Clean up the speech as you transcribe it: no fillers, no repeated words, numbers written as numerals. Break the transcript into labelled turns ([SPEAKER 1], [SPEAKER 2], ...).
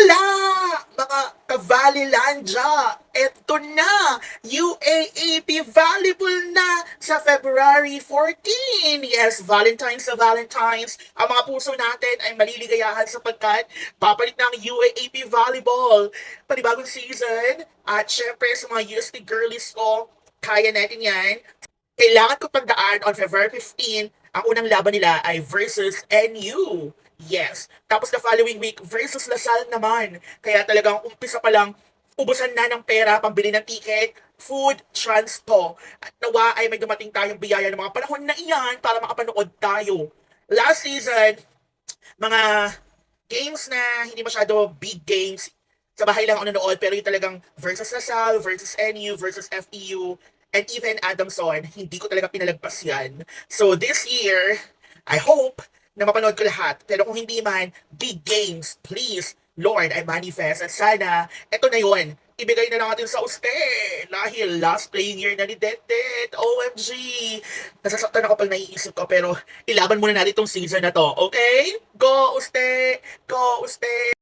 [SPEAKER 1] Wala! Mga ka-Valleylandya, eto na! UAAP volleyball na sa February 14! Yes, Valentine's sa Valentine's. Ang mga puso natin ay maliligayahan sapagkat papalit ng UAAP volleyball. Panibagong season at syempre sa mga UST girlies ko, kaya natin yan. Kailangan ko tandaan on February 15, ang unang laban nila ay versus NU. Yes. Tapos the following week, versus Lasal naman. Kaya talagang umpisa pa lang, ubusan na ng pera, pambili ng ticket, food, transpo. At nawa ay may dumating tayong biyaya ng mga panahon na iyan para makapanood tayo. Last season, mga games na hindi masyado big games, sa bahay lang ako nanood, pero yung talagang versus Lasal, versus NU, versus FEU, and even Adamson, hindi ko talaga pinalagpas yan. So this year, I hope na mapanood ko lahat. Pero kung hindi man, big games, please, Lord, I manifest. At sana, eto na yun, ibigay na lang natin sa uste. Dahil last playing year na ni Dedet. OMG. Nasasaktan ako pag naiisip ko, pero ilaban muna natin tong season na to. Okay? Go, uste! Go, uste!